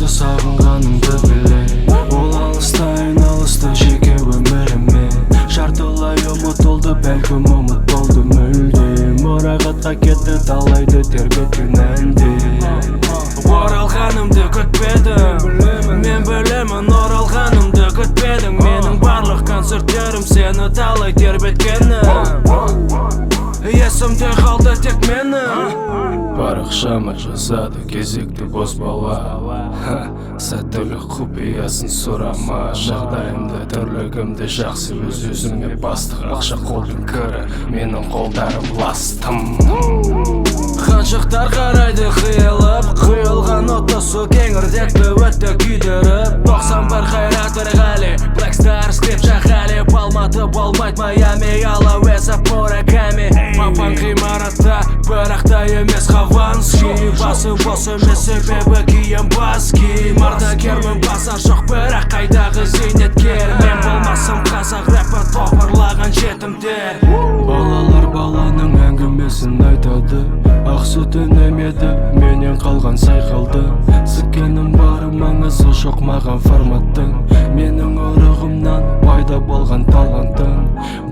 өзіңді сағынғанымды біле. Ол алысты жеке өміріме. Жартылай ұмытылды, бәлкім ұмыт болды мүлде. Мұрағатқа кетті талайды тербеткен әнде. Оралғанымды күтпедім, мен білемін оралғанымды күтпедің. Менің барлық концерттерім сені талай тербеткені. Есімде қалды тек мені. Парақшама жазады кезекті бос бала. Сәттілік құпиясын сұрама. Жағдайымды түрлігімді жақсы өз-өзіме бастық. Ақша қолдың кірі, менің қолдарым ластым. Ханшықтар қарайды қиылып, құйылған отысы кеңірдекті өтті күйдіріп. 91 қайрат Ерғали, Black Star скрип Жахали, Алматы болмайт Майами, Алауэса Мураками. Папан ғимаратта, бірақта емес Хованский. Басы бос емес себебі киім баски. Мардакермін баса жоқ бірақ қайдағы зейнеткер. Мен болмасым қазақ рэпі топырлаған жетімдер. Балалар баланың әңгімесін айтады. Ақ сүт үнемеді, менен қалған сайқалды. Сікенім бары маңызы жоқ маған форматтың. Менің ұрығымнан пайда болған талантың.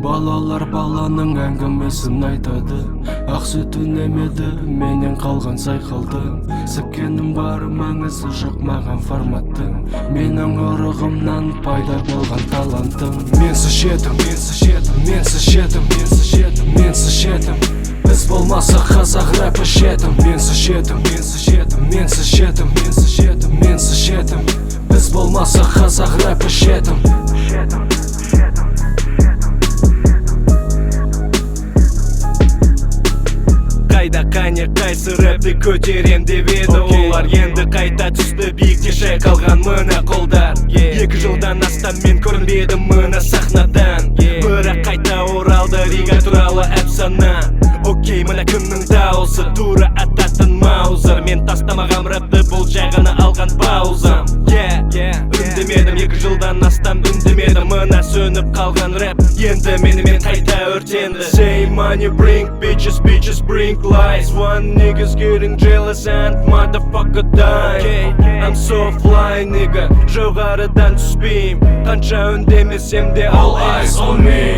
Балалар баланың әңгімесін айтады. Ақ сүт үнемеді, менен қалған сайқалды. Сікенім бары маңызы жоқ маған форматтың. Менің ұрығымнан пайда болған талантың. Менсіз жетім, менсіз жетім. Біз болмаса қазақ рэпі жетім. Менсіз жетім. Біз болмаса қазақ рэпі жетім. Қайда қане қайсы рэпті көтерем деп еді олар. Енді қайта түсті биікте шайқалған мына қолдар. 2 жылдан астам мен көрінбедім мына сахнадан. Бірақ қайта оралды Рига туралы әпсана. Окей, мына кімнің дауысы тура ататын маузер. Мен тастамағам рэпті, бұл жай ғана алған паузам. Үндемедім 2 жылдан астам үндемедім. Мына сөніп қалған рэп енді менімен қайта өртенді. Say money bring bitches, bitches bring lies. One niggas getting jealous and motherfucker die. I'm so fly nigga, жоғарыдан түспейм. Қанша үндемесем де all eyes on me.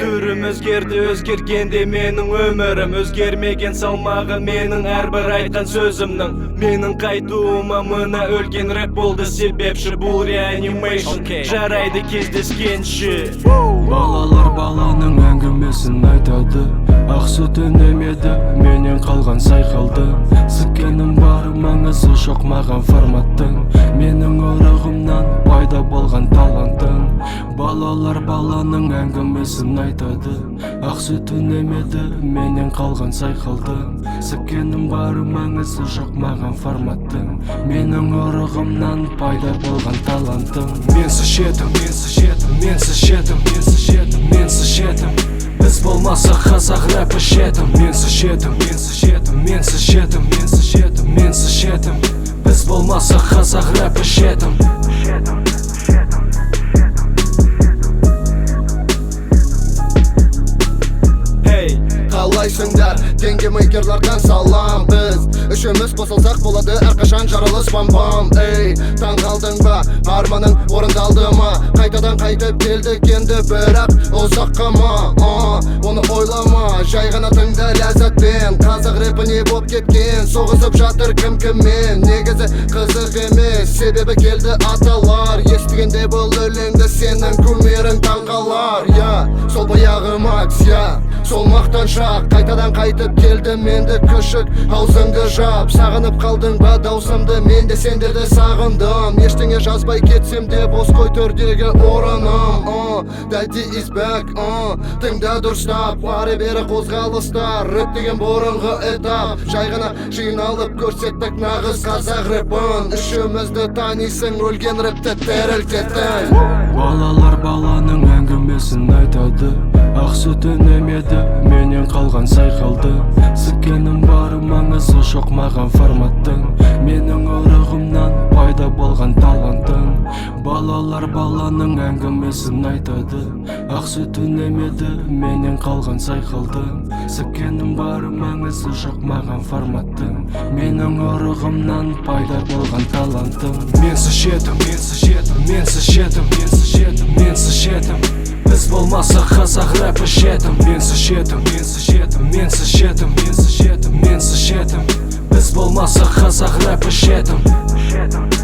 Түрім өзгерді, өзгергенде менің өмірім. Өзгермеген салмағы менің әрбір айтқан сөзімнің. Менің қайтуыма мына өлген рэп болды себепші. Бұл реанимейшн, жарайды кездескенше. Балалар баланың әңгімесін айтады. Ақ сүт үнемеді, менен қалған сайқалды. Сікенім бары маңызы жоқ маған форматтың. Менің ұрығымнан пайда болған талантың. Балалар баланың әңгімесін айтады. Ақ сүт үнемеді, менен қалған сайқалды. Сікенім бары маңызы жоқ маған форматтың. Менің ұрығымнан пайда болған талантың. Менсіз жетім. Біз болмаса қазақ рэпі жетім. Менсіз жетім. Біз болмаса қазақ рэпі жетім. Қалайсыңдар, теңге мейкерлардан салам. Біз үшіміз қосылсақ болады әрқашан жарылыс бам-бам. Эй, таң қалдың ба, арманың орындалды ма? Қайтадан қайтып келдік енді бірақ ұзаққа ма? Оны ойлама, жай ғана тыңда ләззатпен. Қазақ рэпі не боп кеткен, соғысып жатыр кім-кіммен. Негізі қызық емес, себебі келді аталар. Естігенде бұл өлеңді сенің кумирің таңғалар. Сол баяғы Макс, сол мақтаншақ. Қайтадан қайтып келді менді күшік, аузыңды жап. Сағынып қалдың ба даусымды, мен де сендерді сағындым. Ештеңе жазбай кетсем де бос қой төрдегі орыным. Daddy is back, тыңда дұрыстап. Ары бері қозғалыстар, рэп деген бұрынғы этап. Жай ғана жиналып көрсеттік нағыз қазақ рэпін. Үшімізді танисың, өлген рэпті тірілтетін. Балалар баланың әңгіме әңгімесін айтады. Ақ сүт үнемеді, менен қалған сайқалды. Сіккенім бары маңызы жоқ маған форматтың. Менің ұрығымнан пайда болған талантың. Балалар баланың әңгімесін айтады. Ақ сүт үнемеді, менен қалған сайқалды. Сіккенім бары маңызы жоқ маған форматтың. Менің ұрығымнан пайда болған талантың. Менсіз жетім, менсіз жетім, менсіз жетім, менсіз жетім, менсіз жетім. Біз болмаса қазақ рэпі жетім. Менсіз жетім, менсіз жетім, менсіз жетім, менсіз жетім, менсіз жетім. Біз болмаса қазақ рэпі жетім.